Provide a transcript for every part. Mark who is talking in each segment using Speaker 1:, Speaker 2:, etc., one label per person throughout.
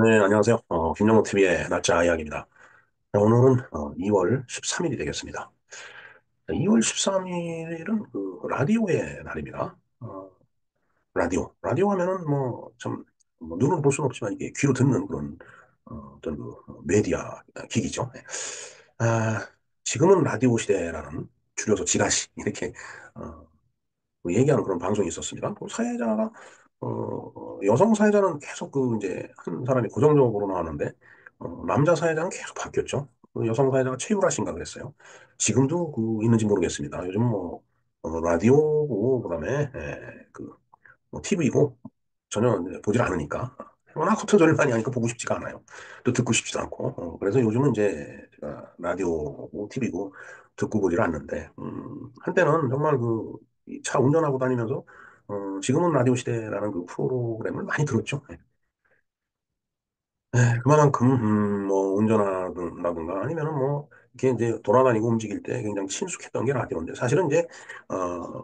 Speaker 1: 네, 안녕하세요. 김영호 TV의 날짜 이야기입니다. 네, 오늘은 2월 13일이 되겠습니다. 2월 13일은 그 라디오의 날입니다. 라디오 하면은 뭐, 참, 뭐 눈으로 볼 수는 없지만 이게 귀로 듣는 그런 어떤 그 메디어 기기죠. 네. 아, 지금은 라디오 시대라는 줄여서 지라시 이렇게 어, 그 얘기하는 그런 방송이 있었습니다. 그 사회자가 여성 사회자는 계속 그 이제 한 사람이 고정적으로 나왔는데 남자 사회자는 계속 바뀌었죠. 그 여성 사회자가 최유라 씨인가 그랬어요. 지금도 그 있는지 모르겠습니다. 요즘 뭐 라디오고 그다음에 뭐 TV고 전혀 이제 보질 않으니까 워낙 커튼 소리를 많이 하니까 보고 싶지가 않아요. 또 듣고 싶지도 않고 그래서 요즘은 이제 제가 라디오고 TV고 듣고 보질 않는데 한때는 정말 그 차 운전하고 다니면서 지금은 라디오 시대라는 그 프로그램을 많이 들었죠. 네. 네, 그만큼 뭐 운전하든가 아니면은 뭐 이렇게 이제 돌아다니고 움직일 때 굉장히 친숙했던 게 라디오인데 사실은 이제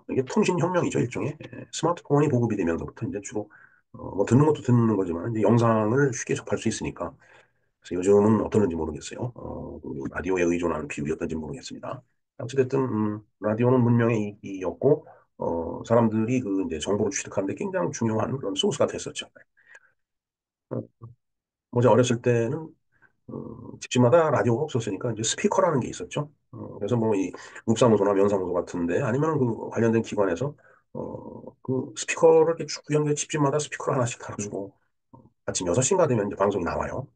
Speaker 1: 이게 통신 혁명이죠 일종의. 스마트폰이 보급이 되면서부터 이제 주로 뭐 듣는 것도 듣는 거지만 이제 영상을 쉽게 접할 수 있으니까 그래서 요즘은 어떨는지 모르겠어요. 그 라디오에 의존하는 비율이 어떤지 모르겠습니다. 어찌됐든 라디오는 문명의 이익이었고 사람들이 그 이제 정보를 취득하는데 굉장히 중요한 그런 소스가 됐었죠. 어, 뭐제 어렸을 때는 집집마다 라디오가 없었으니까 이제 스피커라는 게 있었죠. 그래서 뭐 이 읍사무소나 면사무소 같은데 아니면 그 관련된 기관에서 그 스피커를 이렇게 쭉 연결 집집마다 스피커를 하나씩 달아주고 아침 6시인가 되면 이제 방송이 나와요.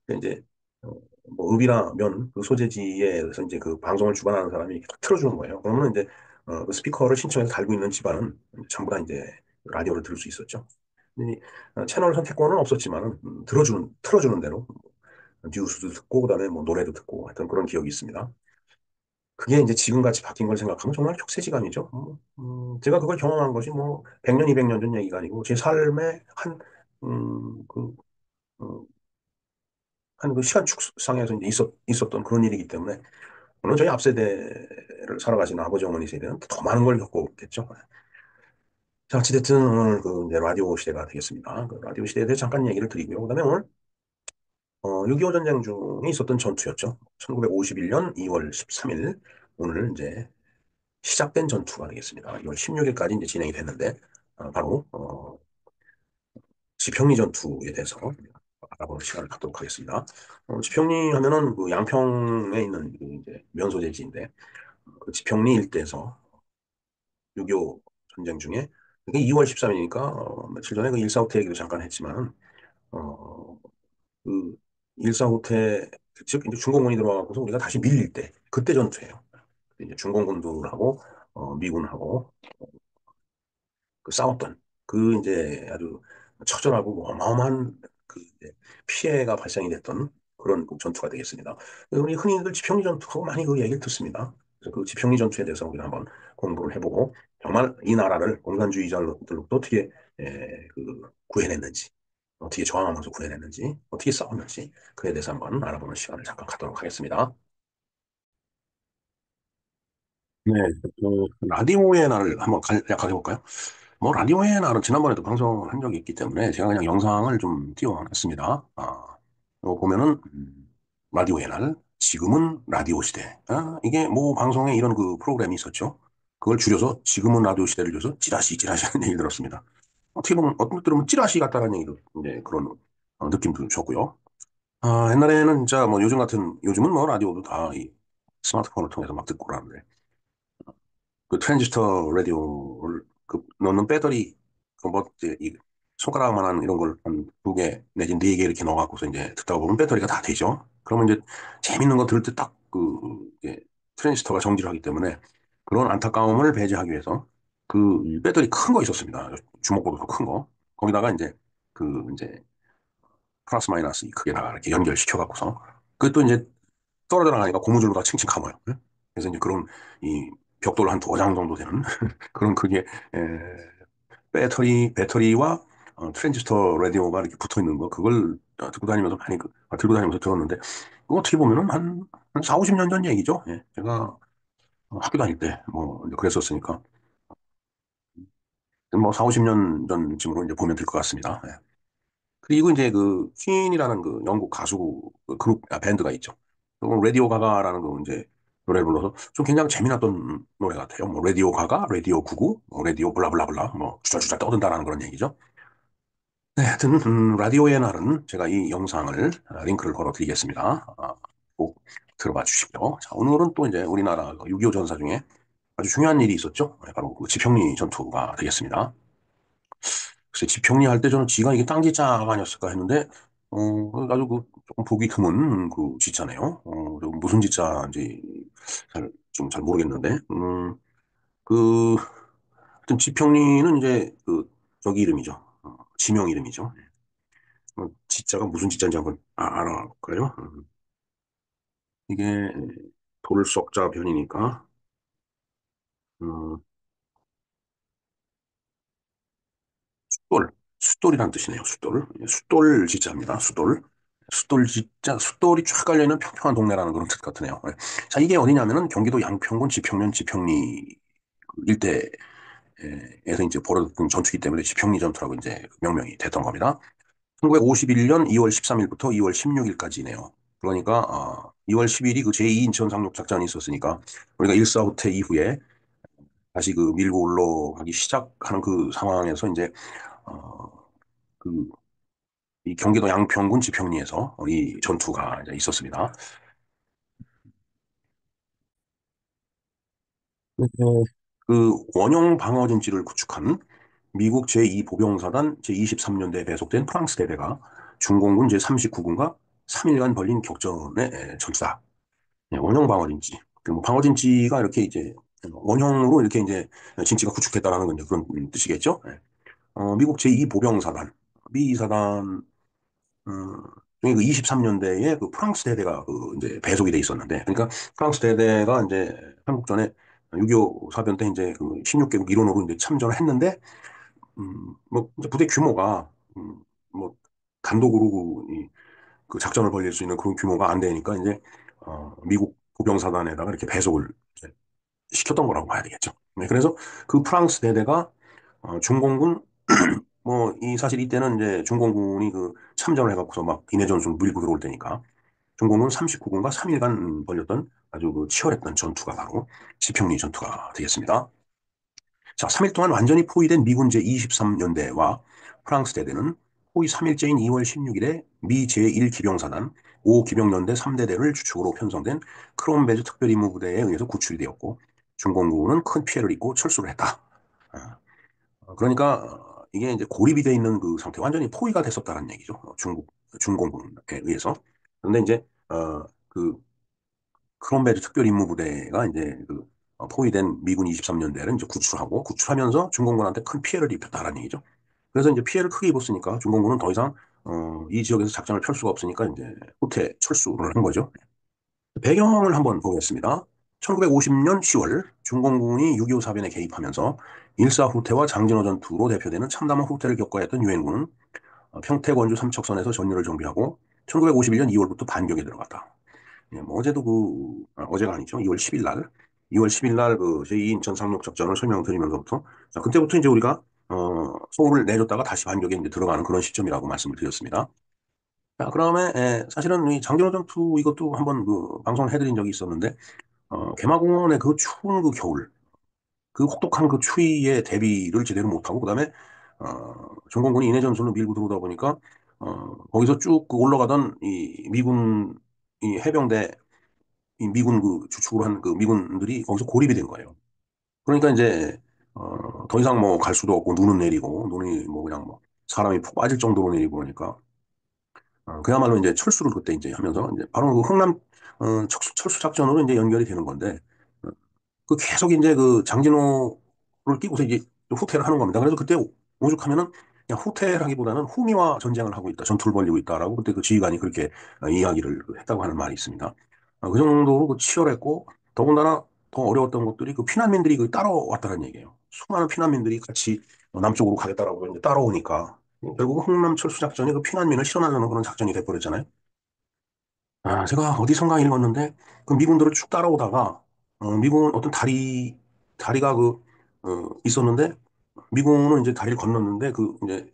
Speaker 1: 근데 이제 어, 뭐 읍이나 면 그 소재지에서 이제 그 방송을 주관하는 사람이 이렇게 딱 틀어주는 거예요. 그러면 이제 그 스피커를 신청해서 달고 있는 집안은 전부 다 이제 라디오를 들을 수 있었죠. 근데 채널 선택권은 없었지만은 틀어주는 대로 뉴스도 듣고 그다음에 뭐 노래도 듣고 하여튼 그런 기억이 있습니다. 그게 이제 지금같이 바뀐 걸 생각하면 정말 혁세지감이죠. 제가 그걸 경험한 것이 뭐 100년, 200년 전 얘기가 아니고 제 삶의 음, 한 그 시간 축상에서 이제 있었던 그런 일이기 때문에 물론 저희 앞 세대를 살아가시는 아버지 어머니 세대는 더 많은 걸 겪었겠죠. 자, 어찌됐든 오늘 그 이제 라디오 시대가 되겠습니다. 그 라디오 시대에 대해 잠깐 얘기를 드리고요. 그다음에 오늘 6.25 전쟁 중에 있었던 전투였죠. 1951년 2월 13일 오늘 이제 시작된 전투가 되겠습니다. 2월 16일까지 이제 진행이 됐는데 바로 지평리 전투에 대해서 알아보는 시간을 갖도록 하겠습니다. 지평리 하면은 그 양평에 있는 그 이제 면소재지인데 그 지평리 일대에서 6.25 전쟁 중에 이게 2월 13일이니까 며칠 전에 그 일사후퇴 얘기도 잠깐 했지만은 어, 그 일사후퇴 즉 이제 중공군이 들어와서 우리가 다시 밀릴 때 그때 전투예요. 그때 이제 중공군들하고 미군하고 그 싸웠던 그 이제 아주 처절하고 어마어마한 그 이제 피해가 발생이 됐던 그런 그 전투가 되겠습니다. 우리 흔히들 지평리 전투하고 많이 그 얘기를 듣습니다. 그래서 그 지평리 전투에 대해서 우리가 한번 공부를 해보고 정말 이 나라를 공산주의자들로부터 어떻게 그 구해냈는지 어떻게 저항하면서 구해냈는지 어떻게 싸웠는지 그에 대해서 한번 알아보는 시간을 잠깐 갖도록 하겠습니다. 네, 그 라디오의 날을 한번 간략하게 볼까요? 뭐 라디오의 날은 지난번에도 방송을 한 적이 있기 때문에 제가 그냥 영상을 좀 띄워놨습니다. 이거 보면은 라디오의 날, 지금은 라디오 시대. 이게 뭐 방송에 이런 그 프로그램이 있었죠. 그걸 줄여서 지금은 라디오 시대를 줄여서 찌라시 하는 얘기를 들었습니다. 어떻게 보면 어떤 것 들으면 찌라시 같다는 얘기도 이제 그런 느낌도 줬고요. 옛날에는 진짜 뭐 요즘은 뭐 라디오도 다 이 스마트폰을 통해서 막 듣고 그러는데 그 트랜지스터 라디오를 그 넣는 배터리 그뭐 이제 이 손가락만한 이런 걸 한 두 개 내지 네 개 이렇게 넣어갖고서 이제 듣다 보면 배터리가 다 되죠. 그러면 이제 재밌는 거 들을 때 딱 그 트랜지스터가 정지를 하기 때문에 그런 안타까움을 배제하기 위해서 그 배터리 큰 거 있었습니다. 주먹보다 더 큰 거. 거기다가 이제 이제 플러스 마이너스 크게다가 이렇게 연결시켜 갖고서 그것도 이제 떨어져 나가니까 고무줄로 다 칭칭 감아요. 예? 그래서 이제 그런 이 벽돌 한 2장 정도 되는 그런 크기의 배터리와 트랜지스터 라디오가 이렇게 붙어 있는 거 그걸 듣고 다니면서 많이 들고 다니면서 들었는데 그거 어떻게 보면은 한 4, 50년 전 얘기죠. 예. 제가 학교 다닐 때 뭐 그랬었으니까 뭐 4, 50년 전쯤으로 이제 보면 될 것 같습니다. 예. 그리고 이제 그 퀸이라는 그 영국 가수 그 그룹 밴드가 있죠. 라디오 가가라는 거 이제 노래를 불러서 좀 굉장히 재미났던 노래 같아요. 뭐 라디오 가가, 라디오 구구, 뭐 라디오 블라블라블라 뭐 주잘주잘 떠든다라는 그런 얘기죠. 네, 하여튼 라디오의 날은 제가 이 영상을 링크를 걸어 드리겠습니다. 꼭 들어봐 주시고요. 자, 오늘은 또 이제 우리나라 6.25 전사 중에 아주 중요한 일이 있었죠. 네, 바로 그 지평리 전투가 되겠습니다. 글쎄, 지평리 할 때 저는 지가 이게 땅지자가 아니었을까 했는데, 아주 그 조금 보기 드문 그 지자네요. 좀 무슨 지자인지 좀 잘 모르겠는데, 그, 하여튼 지평리는 이제 그, 저기 이름이죠. 지명 이름이죠. 지자가 무슨 지자인지 한번 알아볼까요? 이게 돌석자 변이니까, 음, 숫돌, 숫돌이란 뜻이네요. 숫돌. 숫돌 지자입니다. 숫돌. 숫돌 지자, 숫돌이 쫙 깔려있는 평평한 동네라는 그런 뜻 같으네요. 네. 자, 이게 어디냐면은 경기도 양평군 지평면 지평리 일대에서 이제 벌어졌던 전투이기 때문에 지평리 전투라고 이제 명명이 됐던 겁니다. 1951년 2월 13일부터 2월 16일까지네요. 그러니까 2월 10일이 그 제2 인천 상륙 작전이 있었으니까 우리가 일사후퇴 이후에 다시 그 밀고 올라가기 시작하는 그 상황에서 이제 어, 그 이 경기도 양평군 지평리에서 이 전투가 이제 있었습니다. 네. 그 원형 방어진지를 구축한 미국 제2 보병사단 제23년대에 배속된 프랑스 대대가 중공군 제39군과 3일간 벌린 격전의 전투다. 네, 원형 방어진지. 그뭐 방어진지가 이렇게 이제 원형으로 이렇게 이제 진지가 구축됐다라는 건 이제 그런 뜻이겠죠. 네. 미국 제2 보병사단, 미 사단 중에 그 23년대에 그 프랑스 대대가 그 이제 배속이 돼 있었는데, 그러니까 프랑스 대대가 이제 한국전에 6.25 사변 때 이제 그 16개국 일원으로 이제 참전을 했는데, 뭐 이제 부대 규모가 뭐 단독으로 그 작전을 벌일 수 있는 그런 규모가 안 되니까 이제 미국 보병사단에다가 이렇게 배속을 이제 시켰던 거라고 봐야 되겠죠. 네, 그래서 그 프랑스 대대가 중공군 뭐 이 사실 이때는 이제 중공군이 그 참전을 해갖고서 막 인해 전술 밀고 들어올 때니까 중공군 39군과 3일간 벌였던 아주 그 치열했던 전투가 바로 지평리 전투가 되겠습니다. 자, 3일 동안 완전히 포위된 미군 제23연대와 프랑스 대대는 포위 3일째인 2월 16일에 미 제1기병사단 5기병연대 3대대를 주축으로 편성된 크롬베즈 특별임무부대에 의해서 구출이 되었고 중공군은 큰 피해를 입고 철수를 했다. 그러니까 이게 이제 고립이 돼 있는 그 상태, 완전히 포위가 됐었다는 얘기죠. 중공군에 의해서. 그런데 이제 그 크롬베르 특별임무부대가 이제 그 포위된 미군 23년대를 이제 구출하고 구출하면서 중공군한테 큰 피해를 입혔다라는 얘기죠. 그래서 이제 피해를 크게 입었으니까 중공군은 더 이상 이 지역에서 작전을 펼 수가 없으니까 이제 후퇴 철수를 한 거죠. 배경을 한번 보겠습니다. 1950년 10월 중공군이 6.25 사변에 개입하면서 일사후퇴와 장진호 전투로 대표되는 참담한 후퇴를 겪어야 했던 유엔군은 평택 원주 삼척선에서 전열을 정비하고 1951년 2월부터 반격에 들어갔다. 예, 뭐 어제도 어제가 아니죠. 2월 10일 날, 2월 10일 날그 제2 인천 상륙 작전을 설명드리면서부터 자, 그때부터 이제 우리가 소홀을 내줬다가 다시 반격에 이제 들어가는 그런 시점이라고 말씀을 드렸습니다. 자, 그다음에 사실은 이 장진호 전투 이것도 한번 그 방송을 해드린 적이 있었는데 개마공원의 그 추운 그 겨울, 그 혹독한 그 추위에 대비를 제대로 못하고 그다음에 전공군이 인해 전술로 밀고 들어오다 보니까 거기서 쭉그 올라가던 이 미군 이 해병대 이 미군 그 주축으로 한 그 미군들이 거기서 고립이 된 거예요. 그러니까 이제 더 이상 뭐 갈 수도 없고 눈은 내리고 눈이 뭐 그냥 뭐 사람이 푹 빠질 정도로 내리고 그러니까 그야말로 이제 철수를 그때 이제 하면서 이제 바로 그 흥남 철수 작전으로 이제 연결이 되는 건데 그 계속 이제 그 장진호를 끼고서 이제 후퇴를 하는 겁니다. 그래서 그때 오죽하면은 그냥 후퇴라기보다는 후미와 전쟁을 하고 있다, 전투를 벌이고 있다라고 그때 그 지휘관이 그렇게 이야기를 했다고 하는 말이 있습니다. 그 정도로 그 치열했고 더군다나 더 어려웠던 것들이 그 피난민들이 그 따라왔다는 얘기예요. 수많은 피난민들이 같이 남쪽으로 가겠다라고 이제 따라오니까 결국 흥남 철수 작전이 그 피난민을 실어나르는 그런 작전이 돼버렸잖아요. 제가 어디선가 읽었는데 그 미군들을 쭉 따라오다가 미군 어떤 다리가 있었는데 미군은 이제 다리를 건넜는데 그 이제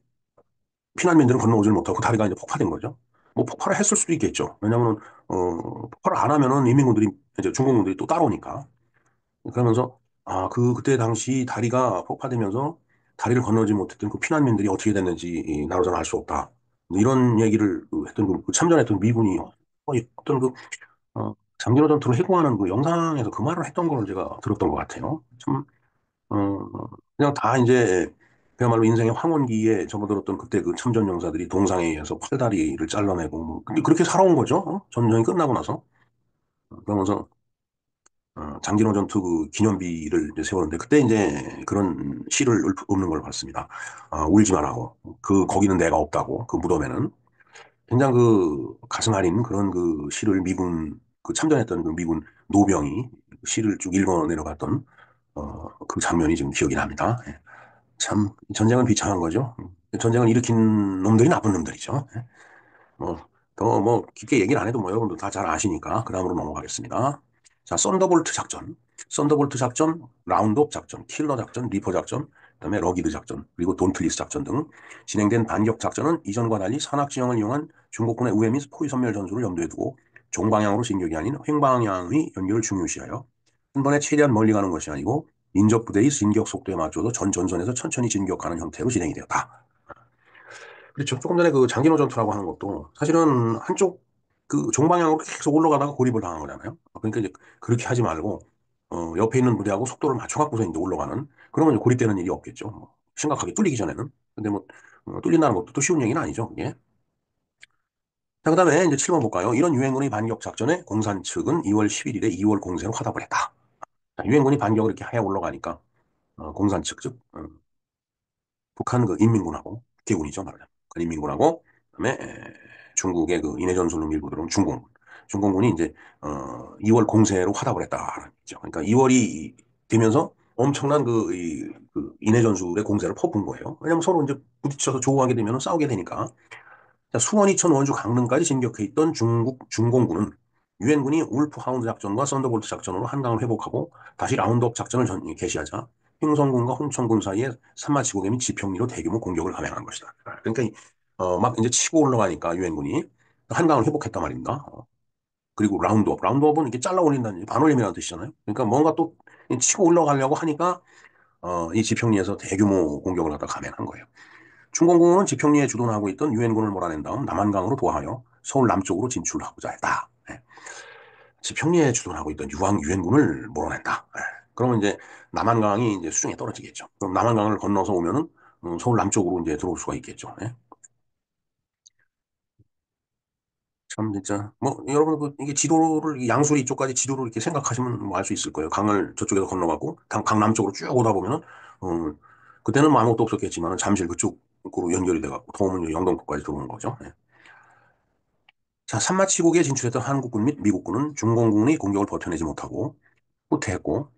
Speaker 1: 피난민들은 건너오질 못하고 그 다리가 이제 폭파된 거죠. 뭐 폭발을 했을 수도 있겠죠. 왜냐면은 폭발을 안 하면은 인민군들이 이제 중공군들이 또 따라오니까. 그러면서 그때 당시 다리가 폭파되면서 다리를 건너지 못했던 그 피난민들이 어떻게 됐는지 나로서는 알 수 없다. 이런 얘기를 했던 그 참전했던 미군이 어떤 장기로 전투를 해고하는 그 영상에서 그 말을 했던 걸 제가 들었던 것 같아요. 참 그냥 다 이제 그야말로 인생의 황혼기에 접어들었던 그때 그 참전 용사들이 동상에 의해서 팔다리를 잘라내고 뭐 근데 그렇게 살아온 거죠. 전쟁이 끝나고 나서 그러면서 장진호 전투 그 기념비를 이제 세웠는데 그때 이제 그런 시를 읊는 걸 봤습니다. 울지 말라고 거기는 내가 없다고 그 무덤에는 굉장히 그 가슴 아린 그런 그 시를 미군 그 참전했던 그 미군 노병이 시를 쭉 읽어 내려갔던 그 장면이 지금 기억이 납니다. 예. 참 전쟁은 비참한 거죠. 전쟁을 일으킨 놈들이 나쁜 놈들이죠. 예. 더 뭐 깊게 얘기를 안 해도 뭐 여러분도 다 잘 아시니까 그 다음으로 넘어가겠습니다. 자, 썬더볼트 작전, 썬더볼트 작전, 라운드업 작전, 킬러 작전, 리퍼 작전, 그다음에 러기드 작전, 그리고 돈틀리스 작전 등 진행된 반격 작전은 이전과 달리 산악 지형을 이용한 중국군의 우회 및 포위 섬멸 전술을 염두에 두고 종방향으로 진격이 아닌 횡방향의 연결을 중요시하여 한 번에 최대한 멀리 가는 것이 아니고 인접 부대의 진격 속도에 맞춰서 전 전선에서 천천히 진격하는 형태로 진행이 되었다. 그렇죠. 조금 전에 그 장진호 전투라고 하는 것도 사실은 한쪽 그 종방향으로 계속 올라가다가 고립을 당한 거잖아요. 그러니까 이제 그렇게 하지 말고 옆에 있는 부대하고 속도를 맞춰갖고서 이제 올라가는 그러면 이제 고립되는 일이 없겠죠. 심각하게 뚫리기 전에는. 근데 뭐 뚫린다는 것도 또 쉬운 얘기는 아니죠. 그게. 자, 그다음에 이제 7번 볼까요? 이런 유엔군의 반격 작전에 공산 측은 2월 11일에 2월 공세로 화답을 했다. 자, 유엔군이 반격을 이렇게 해 올라가니까 공산 측, 즉 북한 그 인민군하고 국군이죠 말하자면 그 인민군하고 그다음에 중국의 그 인해 전술로 밀고 들어온 중공군 중공군이 이제 2월 공세로 화답을 했다라는 거죠. 그러니까 2월이 되면서 엄청난 그 인해 전술의 공세를 퍼부은 거예요. 왜냐하면 서로 이제 부딪혀서 조우하게 되면 싸우게 되니까. 자, 수원 이천 원주 강릉까지 진격해 있던 중국 중공군은 유엔군이 울프 하운드 작전과 썬더볼트 작전으로 한강을 회복하고 다시 라운드업 작전을 개시하자 횡성군과 홍천군 사이에 산마치고개 및 지평리로 대규모 공격을 감행한 것이다. 그러니까 막 이제 치고 올라가니까 유엔군이 한강을 회복했단 말입니다. 그리고 라운드업은 이렇게 잘라 올린다는 반올림이라는 뜻이잖아요. 그러니까 뭔가 또 치고 올라가려고 하니까 이 지평리에서 대규모 공격을 갖다 감행한 거예요. 충공군은 지평리에 주둔하고 있던 유엔군을 몰아낸 다음 남한강으로 도하여 서울 남쪽으로 진출하고자 했다. 예. 지평리에 주둔하고 있던 유엔군을 몰아낸다. 예. 그러면 이제 남한강이 이제 수중에 떨어지겠죠. 그럼 남한강을 건너서 오면은 서울 남쪽으로 이제 들어올 수가 있겠죠. 예. 참 진짜 뭐 여러분 이게 지도를 양수리 이쪽까지 지도를 이렇게 생각하시면 뭐 알 수 있을 거예요. 강을 저쪽에서 건너가고 강남쪽으로 쭉 오다 보면은 어, 그때는 뭐 아무것도 없었겠지만 잠실 그쪽으로 연결이 돼갖고 더우면 영동포까지 들어오는 거죠. 예. 자, 산마치국에 진출했던 한국군 및 미국군은 중공군의 공격을 버텨내지 못하고 후퇴했고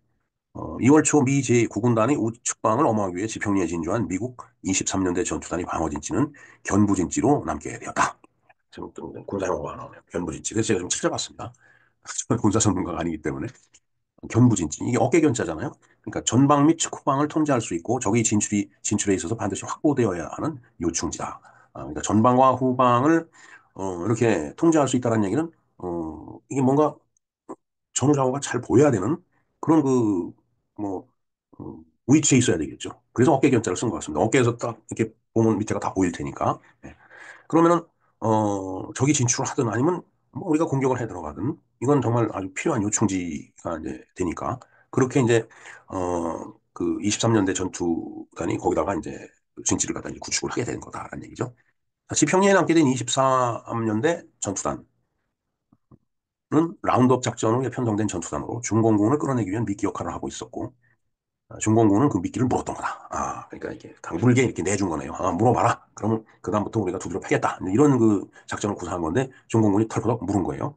Speaker 1: 2월 초 미 제9군단의 우측방을 엄호하기 위해 지평리에 진주한 미국 23년대 전투단의 방어진지는 견부진지로 남게 되었다. 지금 또 군사 용어가 나오네요. 견부진지. 그래서 제가 좀 찾아봤습니다. 저는 군사 전문가가 아니기 때문에. 견부진지. 이게 어깨견자잖아요. 그러니까 전방 및 측후방을 통제할 수 있고 적의 진출에 있어서 반드시 확보되어야 하는 요충지다. 그러니까 전방과 후방을 이렇게 통제할 수 있다는 얘기는 이게 뭔가 전후좌우가 잘 보여야 되는 그런 뭐, 위치에 있어야 되겠죠. 그래서 어깨견자를 쓴 것 같습니다. 어깨에서 딱 이렇게 보면 밑에가 다 보일 테니까. 예. 그러면은, 적이 진출을 하든 아니면 뭐 우리가 공격을 해 들어가든 이건 정말 아주 필요한 요충지가 이제 되니까 그렇게 이제, 그 23년대 전투단이 거기다가 이제 진지를 갖다 이제 구축을 하게 된 거다라는 얘기죠. 지평리에 남게 된 23년대 전투단. 는 라운드업 작전으로 편성된 전투단으로 중공군을 끌어내기 위한 미끼 역할을 하고 있었고 중공군은 그 미끼를 물었던 거다. 그러니까 이렇게 강불게 이렇게 내준 거네요. 물어봐라. 그러면 그다음부터 우리가 두드려 패겠다. 이런 그 작전을 구사한 건데 중공군이 털커덕 물은 거예요.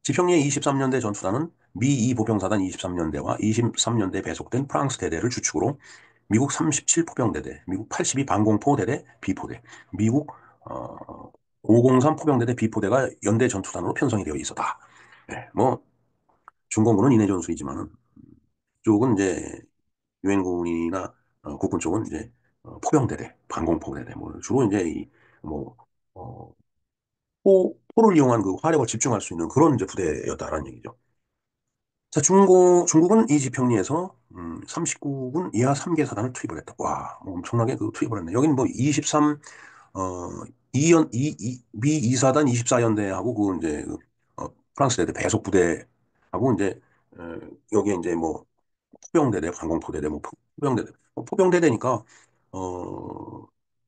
Speaker 1: 지평리의 23년대 전투단은 미 2보병사단 23년대와 23년대 배속된 프랑스 대대를 주축으로 미국 37 포병대대, 미국 82 방공포대대 B포대, 미국 503 포병대대 B포대가 연대 전투단으로 편성이 되어 있었다. 네, 뭐 중공군은 인해 전술이지만은 쪽은 이제 유엔군이나 국군 쪽은 이제 포병대대, 방공포대대 뭐 주로 이제 뭐, 어, 포를 이용한 그 화력을 집중할 수 있는 그런 이제 부대였다라는 얘기죠. 자, 중국은 이 지평리에서 39군 이하 3개 사단을 투입을 했다. 와, 뭐 엄청나게 그 투입을 했네. 여기는 뭐 23, 어, 2연, 미 2사단 24연대하고 그 이제 프랑스 대대 배속 부대하고 이제 어, 여기에 이제 뭐 포병대대, 관공포대대, 뭐 포병대대, 포병대대니까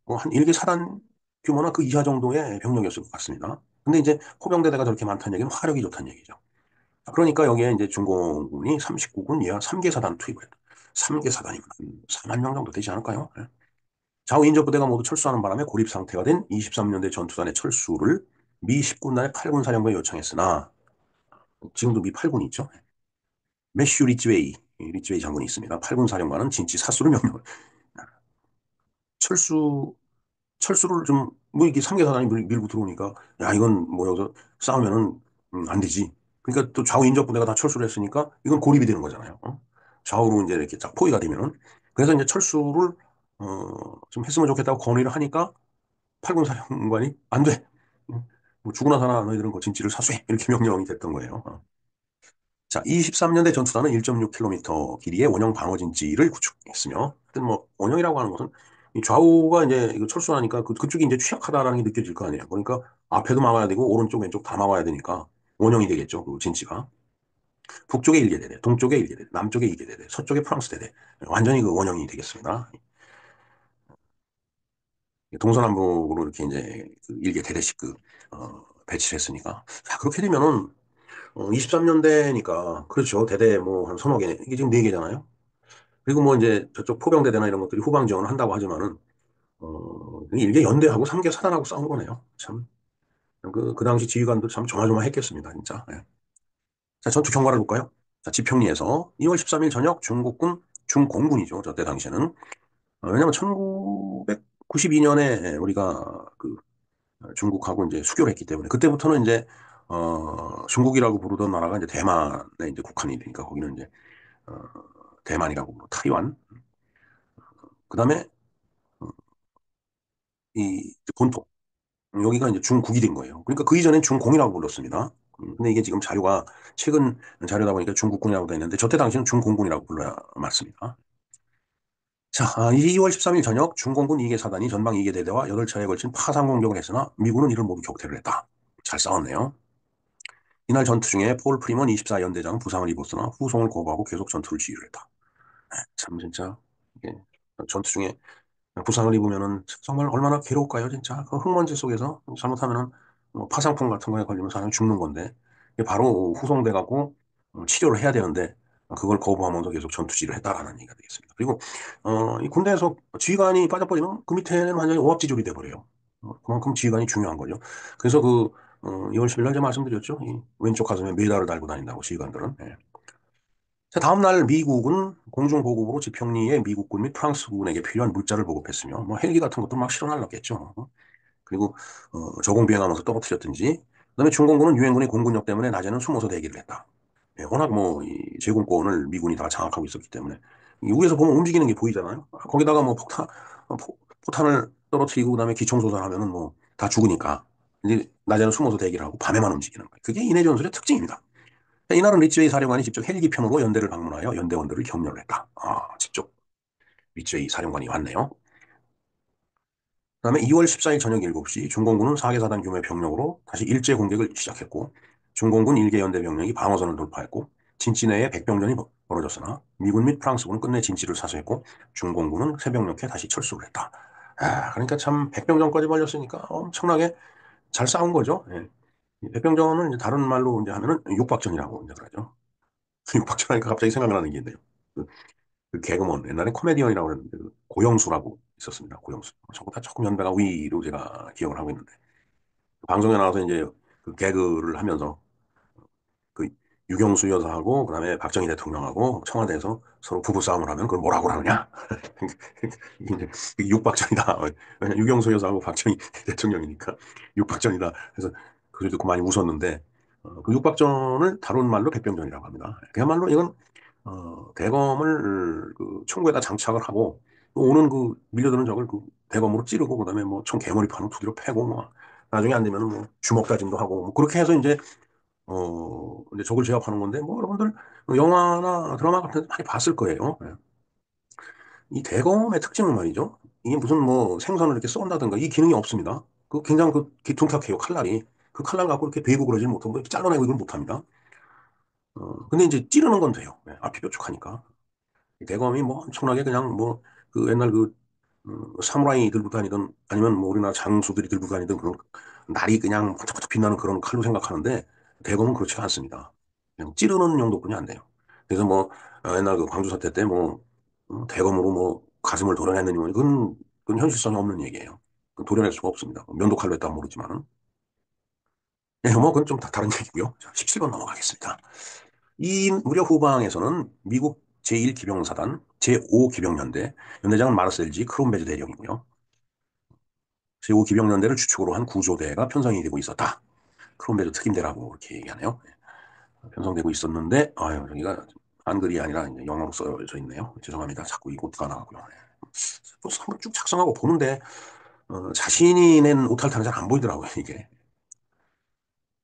Speaker 1: 한 일개 사단 규모나 그 이하 정도의 병력이었을 것 같습니다. 근데 이제 포병대대가 저렇게 많다는 얘기는 화력이 좋다는 얘기죠. 그러니까 여기에 이제 중공군이 39군 이하 3개 사단 투입을 했다. 3개 사단이면 한 4만 명 정도 되지 않을까요? 예. 좌우 인접 부대가 모두 철수하는 바람에 고립 상태가 된 23년대 전투단의 철수를 미 10군단의 8군 사령부에 요청했으나 지금도 미 8군이 있죠. 매슈 리츠웨이 장군이 있습니다. 8군 사령관은 진치 사수를 명령. 철수 철수를 좀 뭐 이게 3개 사단이 밀고 들어오니까 야 이건 뭐 여기서 싸우면은 안 되지. 그러니까 또 좌우 인접 부대가 다 철수를 했으니까 이건 고립이 되는 거잖아요. 좌우로 이제 이렇게 쫙 포위가 되면은 그래서 이제 철수를 좀 했으면 좋겠다고 건의를 하니까 8군 사령관이 안 돼. 뭐 죽으나 사나 너희들은 그 진지를 사수해. 이렇게 명령이 됐던 거예요. 자, 23년대 전투단은 1.6km 길이의 원형 방어 진지를 구축했으며, 하여튼 뭐, 원형이라고 하는 것은 이 좌우가 이제 이거 철수하니까 그쪽이 이제 취약하다라는 게 느껴질 거 아니에요. 그러니까 앞에도 막아야 되고, 오른쪽, 왼쪽 다 막아야 되니까 원형이 되겠죠. 그 진지가. 북쪽에 1개 대대, 동쪽에 1개 대대, 남쪽에 2개 대대, 서쪽에 프랑스 대대. 완전히 그 원형이 되겠습니다. 동서남북으로 이렇게 이제 그 1개 대대씩 배치를 했으니까. 자, 그렇게 되면은, 23년대니까, 그렇죠. 대대 뭐 한 서너 개, 이게 지금 네 개잖아요. 그리고 뭐 이제 저쪽 포병대대나 이런 것들이 후방 지원을 한다고 하지만은, 일개 연대하고 3개 사단하고 싸운 거네요. 참, 그 당시 지휘관들 참 조마조마했겠습니다, 진짜. 예. 자, 전투 경과를 볼까요? 자, 지평리에서 2월 13일 저녁 중국군, 중공군이죠. 저때 당시에는. 왜냐면 1992년에 우리가 그 중국하고 이제 수교를 했기 때문에, 그때부터는 이제, 중국이라고 부르던 나라가 이제 대만에 이제 국한이 되니까 거기는 이제, 어, 대만이라고, 타이완. 그 다음에, 이 본토. 여기가 이제 중국이 된 거예요. 그러니까 그 이전엔 중공이라고 불렀습니다. 근데 이게 지금 자료가 최근 자료다 보니까 중국군이라고 돼 있는데 저때 당시는 중공군이라고 불러야 맞습니다. 자, 2월 13일 저녁 중공군 2개 사단이 전방 2개 대대와 8차례에 걸친 파상 공격을 했으나 미군은 이를 모두 격퇴를 했다. 잘 싸웠네요. 이날 전투 중에 폴 프리먼 24연대장은 부상을 입었으나 후송을 거부하고 계속 전투를 지휘를 했다. 참 진짜 이게 전투 중에 부상을 입으면은 정말 얼마나 괴로울까요, 진짜. 그 흙먼지 속에서 잘못하면은 뭐 파상풍 같은 거에 걸리면 사람이 죽는 건데 이게 바로 후송돼갖고 치료를 해야 되는데 그걸 거부하면서 계속 전투지를 했다라는 얘기가 되겠습니다. 그리고 이 군대에서 지휘관이 빠져버리면 그 밑에는 완전히 오합지졸이 돼버려요. 그만큼 지휘관이 중요한 거죠. 그래서 2월 10일 날 제가 말씀드렸죠. 이 왼쪽 가슴에 메달을 달고 다닌다고 지휘관들은. 예. 자, 다음날 미국은 공중보급으로 지평리에 미국군 및 프랑스군에게 필요한 물자를 보급했으며, 뭐 헬기 같은 것도 막 실어 날랐겠죠. 그리고 저공 비행하면서 떨어뜨렸든지, 그다음에 중공군은 유엔군의 공군력 때문에 낮에는 숨어서 대기를 했다. 예, 워낙 뭐 이 제공권을 미군이 다 장악하고 있었기 때문에 이 위에서 보면 움직이는 게 보이잖아요. 거기다가 뭐 포탄을 떨어뜨리고 그다음에 기총소살하면은 뭐 다 죽으니까 이제 낮에는 숨어서 대기를 하고 밤에만 움직이는 거예요. 그게 인해 전술의 특징입니다. 이날은 리츠웨이 사령관이 직접 헬기 편으로 연대를 방문하여 연대원들을 격려를 했다. 직접 리츠웨이 사령관이 왔네요. 그다음에 2월 14일 저녁 7시 중공군은 4개 사단 규모의 병력으로 다시 일제 공격을 시작했고 중공군 1개 연대 병력이 방어선을 돌파했고 진지 내에 백병전이 벌어졌으나 미군 및 프랑스군은 끝내 진지를 사수했고 중공군은 새벽녘에 다시 철수를 했다. 그러니까 참 백병전까지 벌렸으니까 엄청나게 잘 싸운 거죠. 예. 백병전은 이제 다른 말로 이제 하면은 육박전이라고 이제 그러죠. 육박전 하니까 갑자기 생각나는 게 있네요. 그 개그먼 옛날에 코미디언이라고 그랬는데 그 고영수라고 있었습니다. 고영수. 저보다 조금 연배가 위로 제가 기억을 하고 있는데 방송에 나와서 이제 그 개그를 하면서 그 유경수 여사하고 그다음에 박정희 대통령하고 청와대에서 서로 부부 싸움을 하면 그걸 뭐라고 하느냐? 이게 이제 육박전이다. 왜냐 유경수 여사하고 박정희 대통령이니까 육박전이다. 그래서 그걸 듣고 많이 웃었는데 그 육박전을 다룬 말로 백병전이라고 합니다. 그야말로 이건 대검을 그 총구에다 장착을 하고 오는 그 밀려드는 적을 그 대검으로 찌르고 그다음에 뭐 총 개머리판을 두드려 패고 뭐 나중에 안 되면은 뭐 주먹 다짐도 하고 뭐 그렇게 해서 이제 적을 제압하는 건데 뭐 여러분들 영화나 드라마 같은 데 많이 봤을 거예요. 예. 이 대검의 특징은 말이죠. 이게 무슨 뭐 생선을 이렇게 쏜다든가 이 기능이 없습니다. 그 굉장히 그 기퉁탁해요 칼날이. 그 칼날 갖고 이렇게 베고 그러지 못하고 이렇게 잘라내고 이걸 못합니다. 근데 이제 찌르는 건 돼요. 예, 앞이 뾰족하니까. 대검이 뭐 엄청나게 그냥 뭐 그 옛날 그 사무라이 들고 다니던 아니면 뭐 우리나라 장수들이 들고 다니던 그런 날이 그냥 번쩍번쩍 빛나는 그런 칼로 생각하는데 대검은 그렇지 않습니다. 그냥 찌르는 용도뿐이 안 돼요. 그래서 뭐 옛날 그 광주 사태 때 뭐 대검으로 뭐 가슴을 도려냈느니 뭐 그건 현실성이 없는 얘기예요. 그건 도려낼 수가 없습니다. 면도 칼로 했다면 모르지만은. 네, 뭐 그건 좀 다른 얘기고요. 자, 17번 넘어가겠습니다. 이 무렵 후방에서는 미국 제1기병사단, 제5기병연대, 연대장은 마르셀 G. 크롬베즈 대령이고요. 제5기병연대를 주축으로 한 구조대가 편성이 되고 있었다. 크롬베즈 특임대라고 이렇게 얘기하네요. 편성되고 있었는데, 아유, 여기가 한글이 아니라 이제 영어로 써져 있네요. 죄송합니다. 자꾸 이곳가 나가고요. 또 한번 쭉 작성하고 보는데, 자신이 낸 오탈탄은 잘 안 보이더라고요, 이게.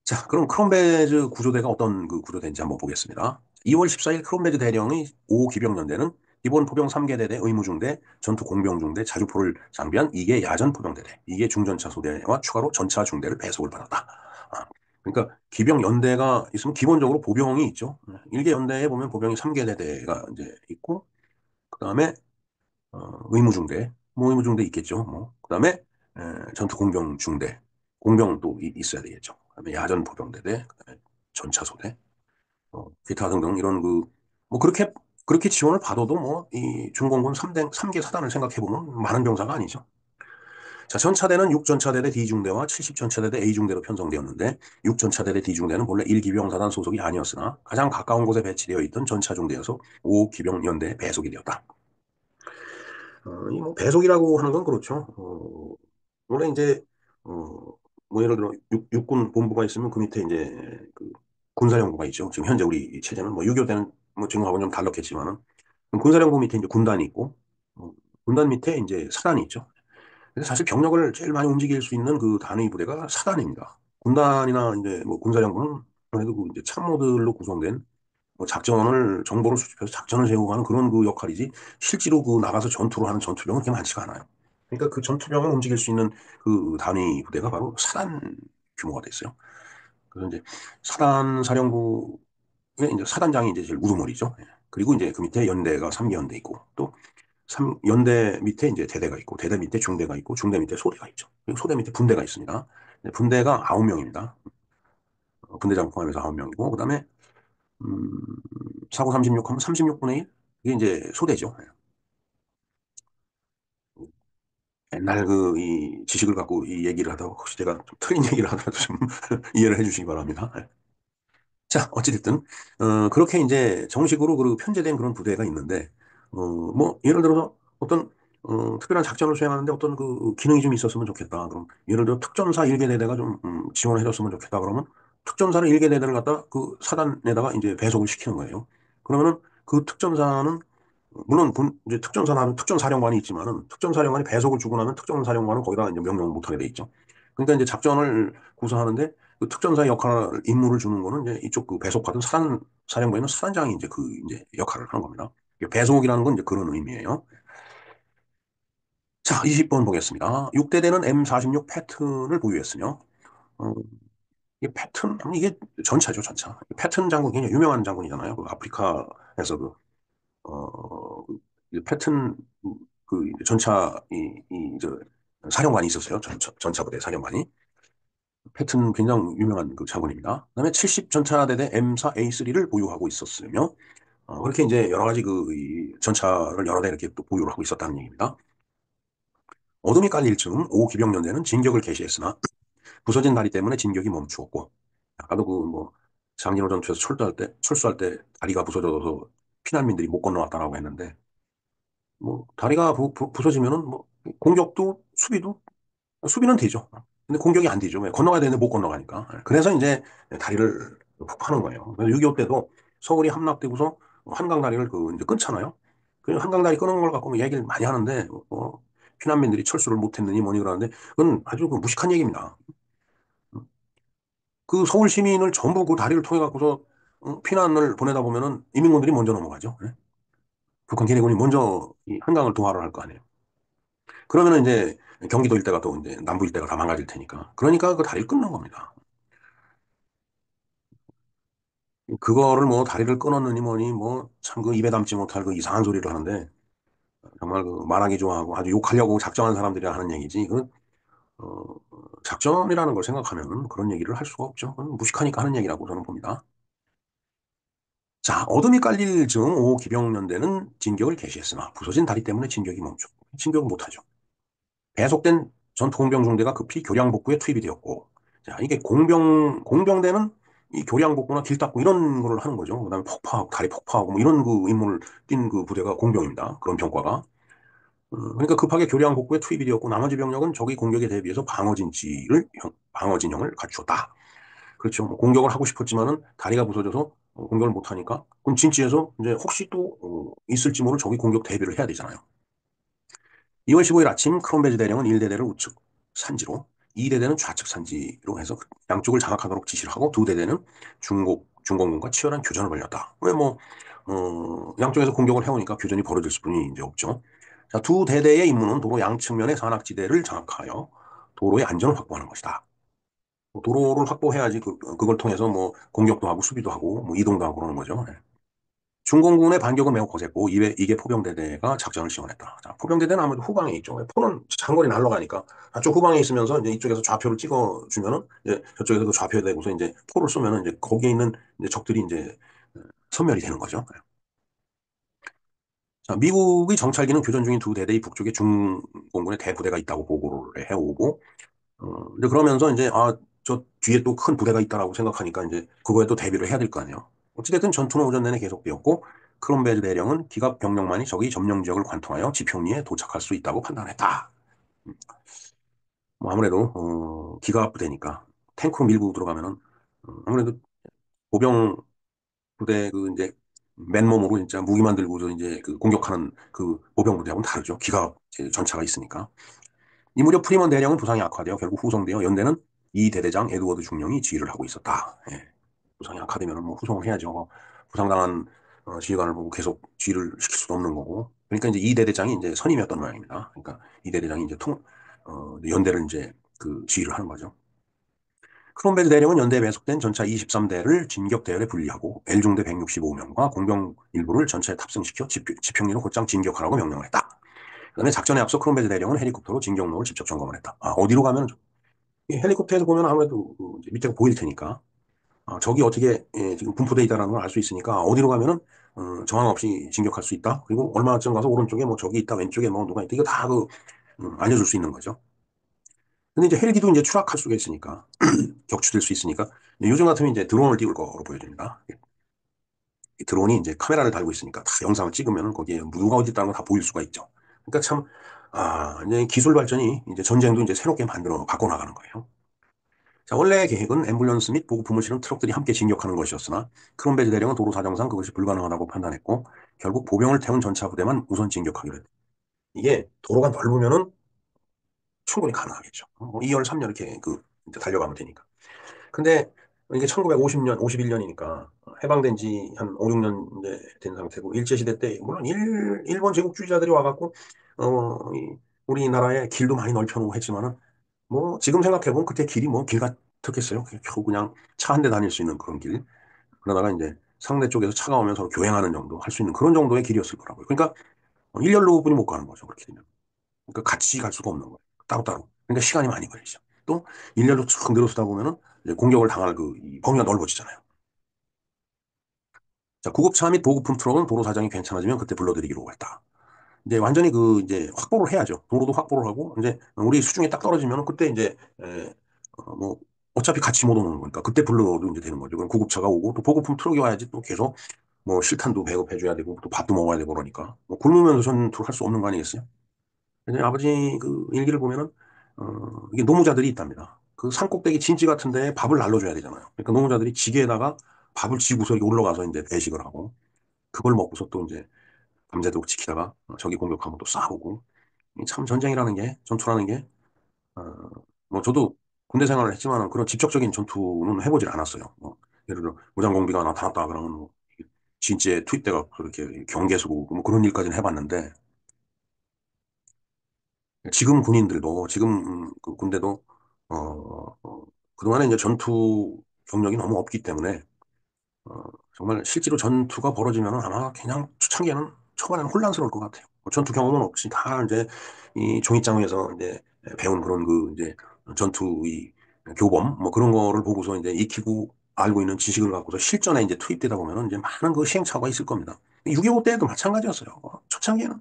Speaker 1: 자, 그럼 크롬베즈 구조대가 어떤 그 구조대인지 한번 보겠습니다. 2월 14일 크롬베즈 대령의 5기병연대는 기본 포병 3개 대대 의무중대, 전투 공병중대, 자주포를 장비한 2개 야전 포병대대, 2개 중전차 소대와 추가로 전차 중대를 배속을 받았다. 아, 그러니까 기병 연대가 있으면 기본적으로 보병이 있죠. 1개 연대에 보면 보병이 3개 대대가 이제 있고, 그다음에 의무중대, 뭐 의무중대 있겠죠. 뭐 그다음에 전투 공병 중대, 공병도 있어야 되겠죠. 그다음에 야전 포병대대, 그다음에 전차소대, 기타 등등 이런 그 뭐 그렇게 지원을 받아도 뭐 이 중공군 3개 사단을 생각해 보면 많은 병사가 아니죠. 자, 전차대는 6전차대대 D중대와 70전차대대 A중대로 편성되었는데 6전차대대 D중대는 본래 1기병사단 소속이 아니었으나 가장 가까운 곳에 배치되어 있던 전차중대여서 5기병연대에 배속이 되었다. 이뭐 배속이라고 하는 건 그렇죠. 원래 이제 뭐 예를 들어 육군 본부가 있으면 그 밑에 이제 그 군사령부가 있죠. 지금 현재 우리 체제는 뭐 6.25 때는 뭐 지금하고는 좀 달랐겠지만은 군사령부 밑에 이제 군단이 있고 어, 군단 밑에 이제 사단이 있죠. 근데 사실 병력을 제일 많이 움직일 수 있는 그 단위 부대가 사단입니다. 군단이나 이제 뭐 군사령부는 그래도 그 이제 참모들로 구성된 뭐 작전을 정보를 수집해서 작전을 세우고 하는 그런 그 역할이지 실제로 그 나가서 전투를 하는 전투병은 그렇게 많지가 않아요. 그러니까 그 전투병을 움직일 수 있는 그 단위 부대가 바로 사단 규모가 됐어요. 그래서 이제 사단 사령부의 이제 사단장이 이제 제일 우두머리죠. 예. 그리고 이제 그 밑에 연대가 3개 연대 있고 또 연대 밑에 이제 대대가 있고 대대 밑에 중대가 있고 중대 밑에 소대가 있죠. 그리고 소대 밑에 분대가 있습니다. 분대가 9명입니다. 분대장 포함해서 9명이고 그다음에 음, 사고 36 하면 36분의 1? 이게 이제 소대죠. 옛날 그, 이 지식을 갖고 이 얘기를 하다가 혹시 제가 좀 틀린 얘기를 하더라도 좀 이해를 해 주시기 바랍니다. 자, 어찌됐든, 그렇게 이제 정식으로 그 편제된 그런 부대가 있는데, 뭐, 예를 들어서 어떤, 특별한 작전을 수행하는데 어떤 그 기능이 좀 있었으면 좋겠다. 그럼, 예를 들어 특전사 1개 대대가 좀, 지원을 해줬으면 좋겠다. 그러면 특전사를 1개 대대를 갖다 그 사단에다가 이제 배속을 시키는 거예요. 그러면은 그 특전사는 물론 이제 특전사는 특전사령관이 있지만은 특전사령관이 배속을 주고 나면 특전사령관은 거기다 이제 명령을 못하게 돼 있죠. 그러니까 이제 작전을 구사하는데 그 특전사의 역할 임무를 주는 거는 이제 이쪽 그 배속받은 사령부에는 사단장이 이제 그 이제 역할을 하는 겁니다. 배속이라는 건 이제 그런 의미예요. 자, 20번 보겠습니다. 6대대는 M46 패튼을 보유했으며 이게 패튼 이게 전차죠, 전차. 패튼 장군 굉장히 유명한 장군이잖아요. 그 아프리카에서 그 패튼 그 전차 저 사령관이 있었어요. 전차부대 사령관이. 패튼 굉장히 유명한 그 장군입니다. 그다음에 70 전차대대 M4A3를 보유하고 있었으며 그렇게 이제 여러 가지 이 전차를 여러 대 이렇게 또 보유를 하고 있었다는 얘기입니다. 어둠이 깔릴 즈음 5기병연대는 진격을 개시했으나 부서진 다리 때문에 진격이 멈추었고 아까도 그 뭐 장진호 전투에서 철수할 때 다리가 부서져서 피난민들이 못 건너왔다라고 했는데 뭐 다리가 부서지면은 뭐 공격도 수비는 되죠. 근데 공격이 안 되죠. 왜? 건너가야 되는데 못 건너가니까. 그래서 이제 다리를 푹 파는 거예요. 그래서 6.25 때도 서울이 함락되고서 한강 다리를 그 이제 끊잖아요. 그 한강 다리 끊은 걸 갖고 뭐 얘기를 많이 하는데, 피난민들이 철수를 못했느니 뭐니 그러는데, 그건 아주 그 무식한 얘기입니다. 그 서울 시민을 전부 그 다리를 통해 갖고서 피난을 보내다 보면은 이민군들이 먼저 넘어가죠. 예? 북한 기내군이 먼저 이 한강을 동화를 할 거 아니에요. 그러면은 이제 경기도 일대가 또 이제 남부 일대가 다 망가질 테니까. 그러니까 그 다리를 끊는 겁니다. 그거를 뭐 다리를 끊었느니 뭐니 뭐 참 그 입에 담지 못할 그 이상한 소리를 하는데 정말 그 말하기 좋아하고 아주 욕하려고 작정한 사람들이 하는 얘기지. 그 어, 작전이라는 걸 생각하면 그런 얘기를 할 수가 없죠. 그건 무식하니까 하는 얘기라고 저는 봅니다. 자, 어둠이 깔릴 즈음 오 기병연대는 진격을 개시했으나 부서진 다리 때문에 진격이 멈췄고 진격을 못하죠. 배속된 전투공병 중대가 급히 교량복구에 투입이 되었고, 자, 이게 공병대는 이 교량복구나 길 닦고 이런 거를 하는 거죠. 그다음에 폭파하고, 다리 폭파하고, 뭐 이런 그 임무를 띈 그 부대가 공병입니다. 그런 병과가. 그러니까 급하게 교량복구에 투입이 되었고, 나머지 병력은 적의 공격에 대비해서 방어진영을 갖추었다. 그렇죠. 뭐 공격을 하고 싶었지만은 다리가 부서져서 공격을 못하니까, 그럼 진지에서 이제 혹시 또 있을지 모를 적의 공격 대비를 해야 되잖아요. 2월 15일 아침 크롬베즈 대령은 1대대를 우측 산지로 2대대는 좌측 산지로 해서 양쪽을 장악하도록 지시를 하고 두 대대는 중공군과 치열한 교전을 벌였다. 왜 뭐, 양쪽에서 공격을 해오니까 교전이 벌어질 수뿐이 이제 없죠. 자, 두 대대의 임무는 도로 양측면의 산악지대를 장악하여 도로의 안전을 확보하는 것이다. 뭐 도로를 확보해야지 그걸 통해서 뭐 공격도 하고 수비도 하고 뭐 이동도 하고 그러는 거죠. 네. 중공군의 반격은 매우 거셌고 이게 포병대대가 작전을 지원했다. 자, 포병대대는 아무래도 후방에 있죠. 포는 장거리 날아가니까 저쪽 후방에 있으면서 이제 이쪽에서 좌표를 찍어주면은 이제 저쪽에서도 좌표에 대고서 이제 포를 쏘면은 이제 거기에 있는 이제 적들이 이제 섬멸이 되는 거죠. 자, 미국의 정찰기는 교전 중인 두 대대의 북쪽에 중공군의 대부대가 있다고 보고를 해오고 이제 그러면서 이제, 저 뒤에 또 큰 부대가 있다라고 생각하니까 이제 그거에 또 대비를 해야 될 거 아니에요. 어찌됐든 전투는 오전 내내 계속되었고, 크롬베즈 대령은 기갑 병력만이 적의 점령 지역을 관통하여 지평리에 도착할 수 있다고 판단했다. 뭐 아무래도, 기갑 부대니까 탱크로 밀고 들어가면은, 아무래도 보병 부대 그 이제 맨몸으로 진짜 무기만 들고서 이제 그 공격하는 그 보병 부대하고는 다르죠. 기갑 전차가 있으니까. 이 무렵 프리먼 대령은 부상이 악화되어 결국 후송되어 연대는 이 대대장 에드워드 중령이 지휘를 하고 있었다. 예. 부상이 악화되면 뭐 후송을 해야죠. 부상당한 지휘관을 보고 계속 지휘를 시킬 수도 없는 거고. 그러니까 이제 이 대대장이 이제 선임이었던 모양입니다. 그러니까 이 대대장이 이제 연대를 이제 그 지휘를 하는 거죠. 크롬벨 대령은 연대에 배속된 전차 23대를 진격 대열에 분리하고 L중대 165명과 공병 일부를 전차에 탑승시켜 지평리로 곧장 진격하라고 명령을 했다. 그다음에 작전에 앞서 크롬벨 대령은 헬리콥터로 진격로를 직접 점검을 했다. 어디로 가면 헬리콥터에서 보면 아무래도 그 이제 밑에가 보일 테니까 적이 어떻게 지금 분포되어 있다는 걸 알 수 있으니까 어디로 가면은 저항 없이 진격할 수 있다. 그리고 얼마쯤 가서 오른쪽에 뭐 적이 있다, 왼쪽에 뭐 누가 있다. 이거 다 알려줄 수 있는 거죠. 근데 이제 헬기도 이제 추락할 수가 있으니까 격추될 수 있으니까 요즘 같으면 이제 드론을 띄울 거로 보여집니다. 이 드론이 이제 카메라를 달고 있으니까 다 영상을 찍으면 거기에 누가 어디 있다는 걸 다 보일 수가 있죠. 그러니까 참, 이제 기술 발전이 이제 전쟁도 이제 새롭게 만들어 바꿔나가는 거예요. 자, 원래 계획은 앰뷸런스 및 보급품을 실은 트럭들이 함께 진격하는 것이었으나 크롬베즈 대령은 도로 사정상 그것이 불가능하다고 판단했고 결국 보병을 태운 전차 부대만 우선 진격하기로 했다. 이게 도로가 넓으면은 충분히 가능하겠죠. 2열, 3열 이렇게 이제 달려가면 되니까. 근데 이게 1950년, 51년이니까 해방된 지 한 5, 6년 이제 된 상태고 일제시대 때 물론 일본 제국주의자들이 와갖고 우리나라에 길도 많이 넓혀놓고 했지만은 뭐 지금 생각해보면 그때 길이 뭐 길 같았겠어요. 겨우 그냥 차 한 대 다닐 수 있는 그런 길. 그러다가 이제 상대 쪽에서 차가 오면 서로 교행하는 정도 할 수 있는 그런 정도의 길이었을 거라고요. 그러니까 일렬로분이 못 가는 거죠. 그렇게 되면. 그러니까 같이 갈 수가 없는 거예요. 따로따로. 그러니까 시간이 많이 걸리죠. 또 일렬로 쭉 늘어서다 보면은 이제 공격을 당할 이 범위가 넓어지잖아요. 자, 구급차 및 보급품 트럭은 도로 사정이 괜찮아지면 그때 불러드리기로 했다. 이제 완전히 이제 확보를 해야죠. 도로도 확보를 하고, 이제 우리 수중에 딱 떨어지면 그때 이제, 뭐, 어차피 같이 못 오는 거니까 그때 불러도 이제 되는 거죠. 그럼 구급차가 오고 또 보급품 트럭이 와야지 또 계속 뭐 실탄도 배급해줘야 되고 또 밥도 먹어야 되고 그러니까. 뭐 굶으면서 전투를 할 수 없는 거 아니겠어요? 근데 아버지 그 일기를 보면은, 이게 노무자들이 있답니다. 그 산꼭대기 진지 같은 데에 밥을 날려줘야 되잖아요. 그러니까 노무자들이 지게에다가 밥을 지고서 이렇게 올라가서 이제 배식을 하고 그걸 먹고서 또 이제 밤새도록 지키다가 적이 공격하면 또 쏴보고. 참 전쟁이라는 게, 전투라는 게, 어, 뭐 저도 군대 생활을 했지만 그런 직접적인 전투는 해보질 않았어요. 뭐 예를 들어 무장공비가 나타났다 그러면 뭐 진지에 투입돼가 그렇게 경계 서고 뭐 그런 일까지는 해봤는데 지금 군인들도 지금 그 군대도 어, 그동안에 이제 전투 경력이 너무 없기 때문에 정말 실제로 전투가 벌어지면 아마 그냥 초창기에는 초반에는 혼란스러울 것 같아요. 뭐 전투 경험은 없이 다 이제 이 종이장 위에서 이제 배운 그런 그 이제 전투 의 교범 뭐 그런 거를 보고서 이제 익히고 알고 있는 지식을 갖고서 실전에 이제 투입되다 보면은 이제 많은 그 시행착오가 있을 겁니다. 6.25 때도 마찬가지였어요. 초창기에는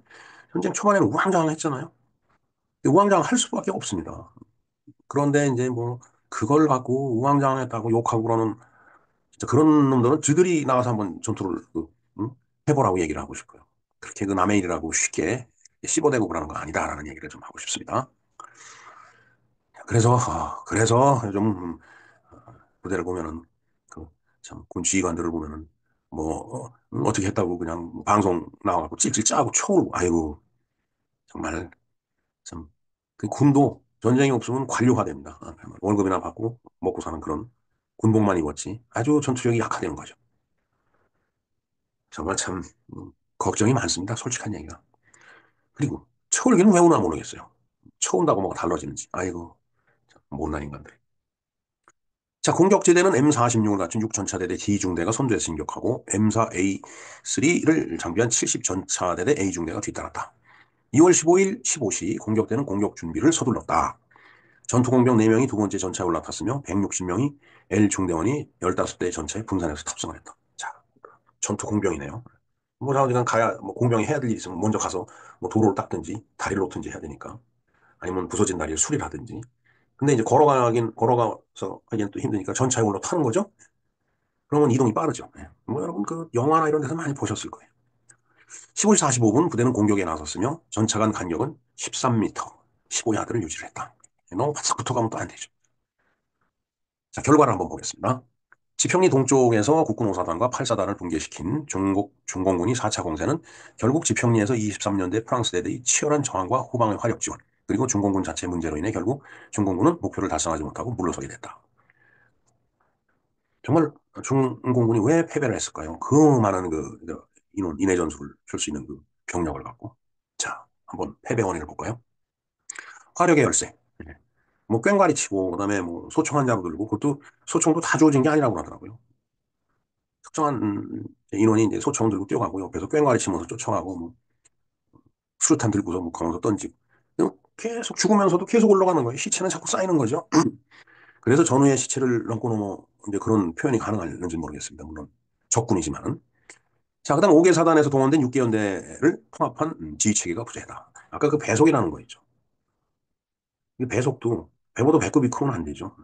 Speaker 1: 전쟁 초반에는 우왕좌왕 했잖아요. 우왕좌왕 할 수밖에 없습니다. 그런데 이제 뭐 그걸 갖고 우왕좌왕했다고 욕하고 그러는 진짜 그런 놈들은 저들이 나가서 한번 전투를 응? 해보라고 얘기를 하고 싶어요. 그렇게 그 남의 일이라고 쉽게 씹어대고 그러는 거 아니다라는 얘기를 좀 하고 싶습니다. 그래서 좀 부대를 보면은 그 참 군 지휘관들을 보면은 뭐 어떻게 했다고 그냥 방송 나와갖고 찔찔 짜고 총을 아이고 정말 참 그 군도 전쟁이 없으면 관료화됩니다. 월급이나 받고 먹고 사는 그런 군복만 입었지 아주 전투력이 약화되는 거죠. 정말 참 걱정이 많습니다. 솔직한 얘기가. 그리고 철기는 왜 오나 모르겠어요. 쳐온다고 뭐가 달라지는지. 아이고 못난 인간들. 자, 공격지대는 M46을 갖춘 6전차대대 D중대가 선두에 진격하고 M4A3를 장비한 70전차대대 A중대가 뒤따랐다. 2월 15일 15시 공격대는 공격 준비를 서둘렀다. 전투공병 4명이 두 번째 전차에 올라탔으며 160명이 L중대원이 15대의 전차에 분산해서 탑승을 했다. 자, 전투공병이네요. 뭐 어디간 가야 뭐 공병이 해야 될 일이 있으면 먼저 가서 뭐 도로를 닦든지 다리를 놓든지 해야 되니까 아니면 부서진 다리를 수리를 하든지 근데 이제 걸어가서 하기엔 또 힘드니까 전차에 올라타는 거죠. 그러면 이동이 빠르죠. 예. 뭐 여러분 그 영화나 이런 데서 많이 보셨을 거예요. 15시 45분 부대는 공격에 나섰으며 전차 간 간격은 13m 15야드를 유지를 했다. 너무 바싹 붙어가면 또 안 되죠. 자, 결과를 한번 보겠습니다. 지평리 동쪽에서 국군 5사단과 8사단을 붕괴시킨 중공군이 4차 공세는 결국 지평리에서 23년대 프랑스 대대의 치열한 저항과 후방의 화력 지원, 그리고 중공군 자체 문제로 인해 결국 중공군은 목표를 달성하지 못하고 물러서게 됐다. 정말 중공군이 왜 패배를 했을까요? 그 많은 인해 전술을 펼 수 있는 그 병력을 갖고. 자, 한번 패배 원인을 볼까요? 화력의 열세. 네. 뭐 꽹과리 치고 그다음에 뭐 소총 한 자루 들고 그것도 소총도 다 주어진 게 아니라고 하더라고요. 특정한 인원이 이제 소총 들고 뛰어가고 옆에서 꽹과리 치면서 쫓아가고 뭐 수류탄 들고서 뭐 거기서 던지고 계속 죽으면서도 계속 올라가는 거예요. 시체는 자꾸 쌓이는 거죠. 그래서 전후의 시체를 넘고 넘어 이제 그런 표현이 가능한지 모르겠습니다. 물론 적군이지만은. 자, 그다음 5개 사단에서 동원된 6개 연대를 통합한 지휘 체계가 부재하다. 아까 그 배속이라는 거 있죠. 이 배속도 배보다 배급이 크면 안 되죠.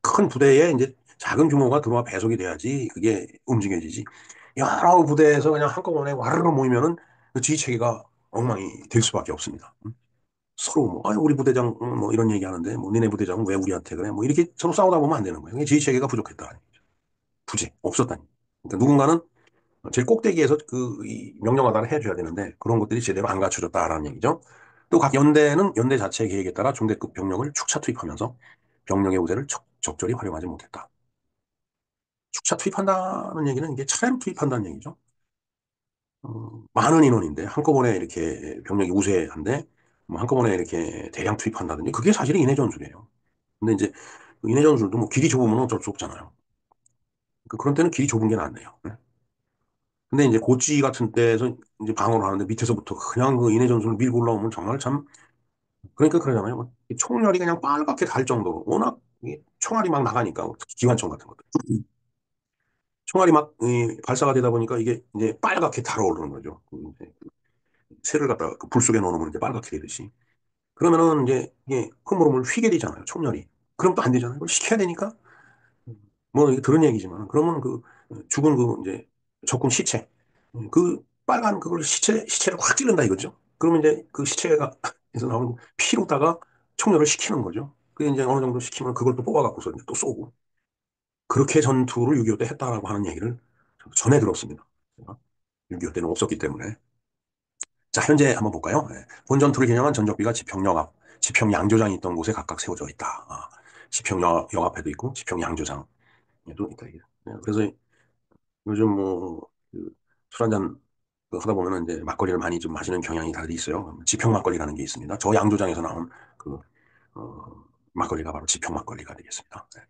Speaker 1: 큰 부대에 이제 작은 규모가 들어와 배속이 돼야지 그게 움직여지지. 여러 부대에서 그냥 한꺼번에 와르르 모이면은 그 지휘 체계가 엉망이 될 수밖에 없습니다. 서로 뭐, 아유, 우리 부대장 뭐 이런 얘기 하는데 뭐 니네 부대장은 왜 우리한테 그래? 뭐 이렇게 서로 싸우다 보면 안 되는 거예요. 지휘 체계가 부족했다. 부재 없었다니. 그러니까 누군가는 제일 꼭대기에서 이 명령 하나를 해줘야 되는데 그런 것들이 제대로 안 갖춰졌다라는 얘기죠. 또 각 연대는 연대 자체 계획에 따라 중대급 병력을 축차 투입하면서 병력의 우세를 적절히 활용하지 못했다. 축차 투입한다는 얘기는 이게 차례로 투입한다는 얘기죠. 많은 인원인데 한꺼번에 이렇게 병력이 우세한데 뭐 한꺼번에 이렇게 대량 투입한다든지 그게 사실은 인해 전술이에요. 근데 이제 그 인해 전술도 뭐 길이 좁으면 어쩔 수 없잖아요. 그런 때는 길이 좁은 게 낫네요. 네. 근데 이제 고지 같은 데서 이제 방어를 하는데 밑에서부터 그냥 그 인해 전술을 밀고 올라오면 정말 참 그러니까 그러잖아요. 뭐 총열이 그냥 빨갛게 달 정도로 워낙 총알이 막 나가니까 특히 기관총 같은 것들 총알이 막 발사가 되다 보니까 이게 이제 빨갛게 달아오르는 거죠. 이제 쇠를 갖다가 그불 속에 넣어놓으면 이제 빨갛게 되듯이 그러면은 이제 이게 흐물흐물 휘게 되잖아요. 총열이 그럼 또 안 되잖아요. 그걸 식혀야 되니까 뭐 이게 들은 얘기지만 그러면 그 죽은 그 이제 적군 시체 그 빨간 그걸 시체를 확 찌른다 이거죠. 그러면 이제 그 시체가 에서 나오는 피로다가 총열을 식히는 거죠. 그 이제 어느 정도 식히면 그걸 또 뽑아갖고서 이제 또 쏘고 그렇게 전투를 6.25 때 했다라고 하는 얘기를 전해 들었습니다. 6.25 때는 없었기 때문에. 자, 현재 한번 볼까요? 예. 본 전투를 겨냥한 전적비가 지평역 앞, 지평 양조장이 있던 곳에 각각 세워져 있다. 지평역 앞에도 있고, 지평 양조장에도 있다. 이게. 그래서 요즘 뭐, 그, 술 한잔 하다 보면은 이제 막걸리를 많이 좀 마시는 경향이 다들 있어요. 지평 막걸리라는 게 있습니다. 저 양조장에서 나온 그, 막걸리가 바로 지평 막걸리가 되겠습니다. 네.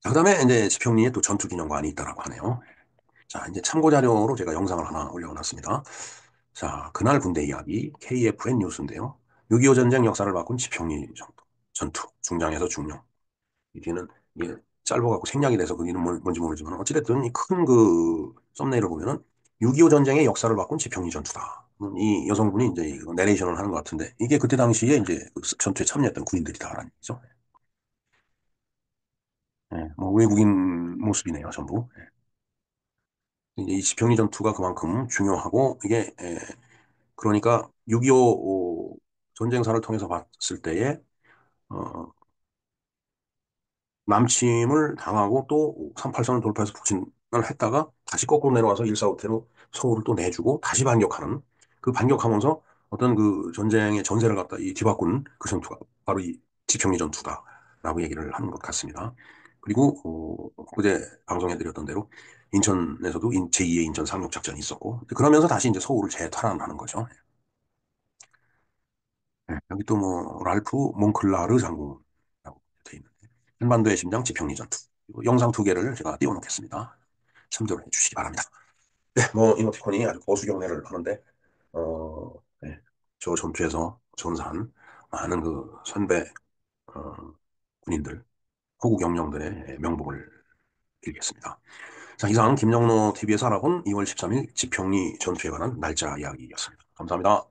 Speaker 1: 자, 그다음에 이제 지평리에 또 전투 기념관이 있다라고 하네요. 자, 이제 참고 자료로 제가 영상을 하나 올려놨습니다. 자, 그날 군대 이야기 KFN 뉴스인데요. 6.25 전쟁 역사를 바꾼 지평리 전투, 중장에서 중령. 이게는 이게 짧아갖고 생략이 돼서 그게 뭔지 모르지만 어찌됐든 이 큰 그 썸네일을 보면은 6.25 전쟁의 역사를 바꾼 지평리 전투다. 이 여성분이 이제 이거 내레이션을 하는 것 같은데 이게 그때 당시에 이제 그 전투에 참여했던 군인들이다라는 얘기죠. 예, 뭐 외국인 모습이네요, 전부. 예. 이제 이 지평리 전투가 그만큼 중요하고 이게 그러니까 6.25 전쟁사를 통해서 봤을 때에 어, 남침을 당하고 또 38선을 돌파해서 북진을 했다가 다시 거꾸로 내려와서 145태로 서울을 또 내주고 다시 반격하는 그 반격하면서 어떤 그 전쟁의 전세를 갖다 이 뒤바꾼 그 전투가 바로 이 지평리 전투다라고 얘기를 하는 것 같습니다. 그리고 그제 방송해드렸던 대로 인천에서도 제2의 인천 상륙작전이 있었고 그러면서 다시 이제 서울을 재탈환하는 거죠. 네, 여기 또 뭐 랄프 몽클라르 장군이라고 돼 있는데 한반도의 심장 지평리 전투 영상 두 개를 제가 띄워놓겠습니다. 참조를 해주시기 바랍니다. 네, 뭐 이모티콘이 아주 고수 경례를 하는데 네, 저 전투에서 전사한 많은 그 선배 어, 군인들 호국 영령들의 명복을 빌겠습니다. 자, 이상 김영로 TV에서 알아본 2월 13일 지평리 전투에 관한 날짜 이야기였습니다. 감사합니다.